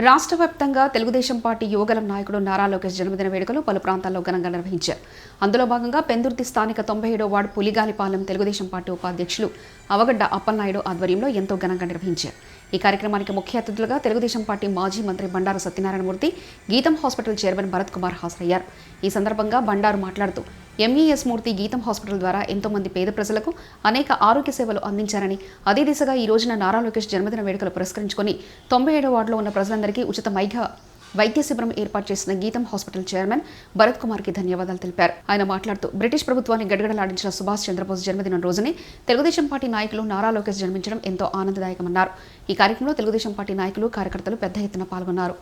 రాష్ట్ర వ్యాప్తంగా తెలుగుదేశం పార్టీ యువగలం నాయకుడు నారా లోకేష్ జన్మదిన వేడుకలు పలు ప్రాంతాల్లో ఘనంగా నిర్వహించారు. అందులో భాగంగా పెందుర్తి స్థానిక 97వ వార్డు పులిగాలిపాలెం తెలుగుదేశం పార్టీ ఉపాధ్యక్షులు అవగడ్డ అప్పలనాయుడు ఆధ్వర్యంలో ఎంతో ఘనంగా నిర్వహించారు. ఈ కార్యక్రమానికి ముఖ్య అతిథులుగా తెలుగుదేశం పార్టీ మాజీ మంత్రి బండారు సత్యనారాయణమూర్తి, గీతం హాస్పిటల్ చైర్మన్ భరత్ కుమార్ హాజరయ్యారు. ఈ సందర్భంగా బండారు మాట్లాడుతూ ఎంఈఎస్ మూర్తి గీతం హాస్పిటల్ ద్వారా ఎంతో మంది పేద ప్రజలకు అనేక ఆరోగ్య సేవలు అందించారని, అదే దిశగా ఈ రోజున నారా లోకేష్ జన్మదిన వేడుకలు పురస్కరించుకొని 97వ వార్డులో ఉన్న ప్రజలందరికీ ఉచిత వైద్య శిబిరం ఏర్పాటు చేసిన గీతం హాస్పిటల్ చైర్మన్ భరత్ కుమార్ కి ధన్యవాదాలు తెలిపారు. ఆయన మాట్లాడుతూ బ్రిటిష్ ప్రభుత్వాన్ని గడగడలాడించిన సుభాష్ చంద్రబోస్ జన్మదినం రోజునే తెలుగుదేశం పార్టీ నాయకులు నారా లోకేష్ జన్మించడం ఎంతో ఆనందదాయకమన్నారు. ఈ కార్యక్రమంలో తెలుగుదేశం పార్టీ నాయకులు, కార్యకర్తలు పెద్ద ఎత్తున పాల్గొన్నారు.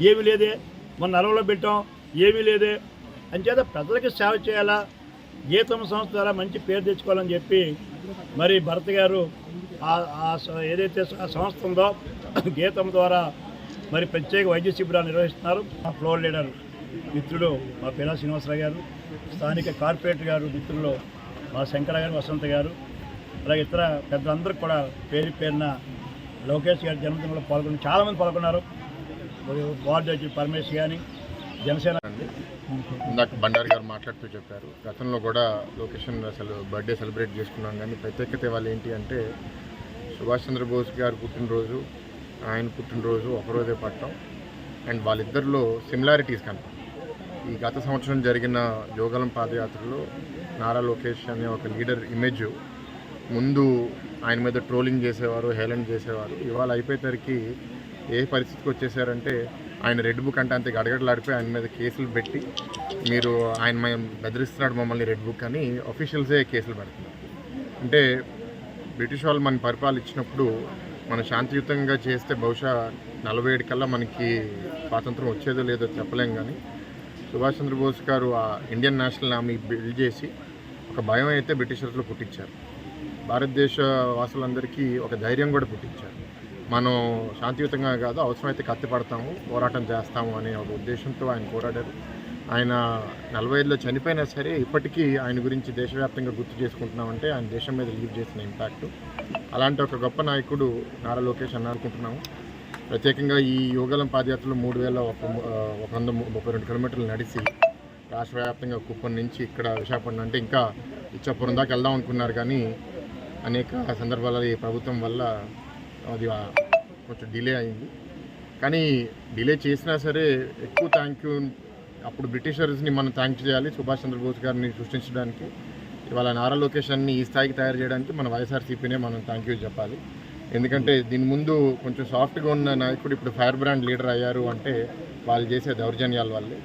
ఏమీ లేదే, మొన్న అరవలో పెట్టాం, ఏమీ లేదే అంచేత ప్రజలకి సేవ చేయాలా, గీతం సంస్థ ద్వారా మంచి పేరు తెచ్చుకోవాలని చెప్పి మరి భరత్ గారు ఏదైతే సంస్థ ఉందో గీతం ద్వారా మరి ప్రత్యేక వైద్య శిబిరాలు నిర్వహిస్తున్నారు. మా ఫ్లోర్ లీడర్ మిత్రుడు మా పిలా శ్రీనివాసరావు గారు, స్థానిక కార్పొరేటర్ గారు మిత్రులు మా శంకర గారు, వసంత గారు, అలాగే ఇతర పెద్దలందరూ కూడా పేరు పేరున లోకేష్ గారి జన్మదినంలో చాలామంది పాల్గొన్నారు. వార్డు పరమేశ్ కానీ జనసేన ఇందాక బండారు గారు మాట్లాడుతూ చెప్పారు, గతంలో కూడా లొకేషన్ బర్త్డే సెలబ్రేట్ చేసుకున్నాం. కానీ ప్రత్యేకత వాళ్ళు ఏంటి అంటే సుభాష్ చంద్రబోస్ గారు పుట్టినరోజు, ఆయన పుట్టినరోజు ఒకరోజే పట్టడం. అండ్ వాళ్ళిద్దరిలో సిమిలారిటీస్ కనపడతాయి. ఈ గత సంవత్సరం జరిగిన యోగలం పాదయాత్రలో నారా లోకేష్ అనే ఒక లీడర్ ఇమేజ్ ముందు ఆయన మీద ట్రోలింగ్ చేసేవారు, హేళన చేసేవారు. ఇవాళ అయిపోయేసరికి ఏ పరిస్థితికి వచ్చేసారంటే ఆయన రెడ్ బుక్ అంటే అంతే గడగడలాడిపోయి ఆయన మీద కేసులు పెట్టి మీరు ఆయన మేము బెదిరిస్తున్నాడు మమ్మల్ని రెడ్ బుక్ అని అఫీషియల్సే కేసులు పెడుతున్నారు. అంటే బ్రిటిష్ వాళ్ళు మన పరిపాలించినప్పుడు మనం శాంతియుతంగా చేస్తే బహుశా 47 కల్లా మనకి స్వాతంత్రం వచ్చేదో లేదో చెప్పలేం. కానీ సుభాష్ చంద్రబోస్ గారు ఆ ఇండియన్ నేషనల్ ఆర్మీ బిల్డ్ చేసి ఒక భయం అయితే బ్రిటిషర్స్లో పుట్టించారు. భారతదేశ వాసులందరికీ ఒక ధైర్యం కూడా పుట్టించారు. మనం శాంతియుతంగా కాదు, అవసరమైతే కత్తి పడతాము, పోరాటం చేస్తాము అనే ఒక ఉద్దేశంతో ఆయన పోరాడారు. ఆయన 45లో చనిపోయినా సరే ఇప్పటికీ ఆయన గురించి దేశవ్యాప్తంగా గుర్తు చేసుకుంటున్నామంటే ఆయన దేశం మీద లీవ్ చేసిన ఇంపాక్ట్. అలాంటి ఒక గొప్ప నాయకుడు నారా లోకేష్ అని అనుకుంటున్నాము. ప్రత్యేకంగా ఈ యువగలం పాదయాత్రలో 3132 కిలోమీటర్లు నడిచి రాష్ట్ర వ్యాప్తంగా కుప్పం నుంచి ఇక్కడ విశాఖపట్నం అంటే ఇంకా ఇచ్చాపురం దాకా వెళ్దాం అనుకున్నారు, కానీ అనేక సందర్భాలలో ఈ ప్రభుత్వం వల్ల అది కొంచెం డిలే అయింది. కానీ డిలే చేసినా సరే ఎక్కువ థ్యాంక్ యూ అప్పుడు బ్రిటిషర్స్ని మనం థ్యాంక్ చేయాలి. సుభాష్ చంద్రబోస్ గారిని సృష్టించడానికి, ఇవాళ నారా లోకేష్ అన్ని ఈ స్థాయికి తయారు చేయడానికి మన వైఎస్ఆర్సీపీనే మనం థ్యాంక్ యూ చెప్పాలి. ఎందుకంటే దీని ముందు కొంచెం సాఫ్ట్గా ఉన్న నాయకుడు ఇప్పుడు ఫైర్ బ్రాండ్ లీడర్ అయ్యారు అంటే వాళ్ళు చేసే దౌర్జన్యాల వల్లే.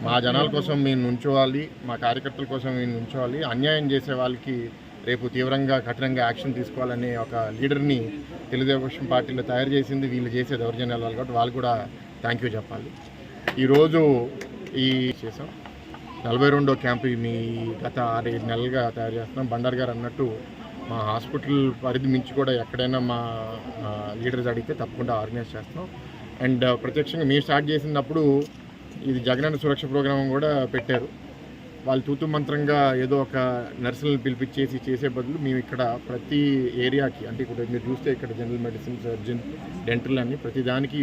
మా జనాల కోసం మేము నుంచోవాలి, మా కార్యకర్తల కోసం మేము నుంచోవాలి, అన్యాయం చేసే వాళ్ళకి రేపు తీవ్రంగా కఠినంగా యాక్షన్ తీసుకోవాలనే ఒక లీడర్ని తెలుగుదేశం పార్టీలో తయారు చేసింది వీళ్ళు చేసే దౌర్జన్యాల వల్ల, కాబట్టి వాళ్ళు కూడా థ్యాంక్ యూ చెప్పాలి. ఈరోజు ఈ చేసాం 42వ క్యాంపు మీ గత 6-7 నెలలుగా తయారు చేస్తున్నాం. బండారు గారు అన్నట్టు మా హాస్పిటల్ పరిధి మించి కూడా ఎక్కడైనా మా లీడర్స్ అడిగితే తప్పకుండా ఆర్గనైజ్ చేస్తున్నాం. అండ్ ప్రత్యక్షంగా మేము స్టార్ట్ చేసినప్పుడు ఇది జగనన్న సురక్ష ప్రోగ్రాం కూడా పెట్టారు. వాళ్ళు తూతు మంత్రంగా ఏదో ఒక నర్సులను పిలిపించేసి చేసే బదులు మేము ఇక్కడ ప్రతి ఏరియాకి, అంటే ఇప్పుడు మీరు చూస్తే ఇక్కడ జనరల్ మెడిసిన్, సర్జన్, డెంటల్ అని ప్రతి దానికి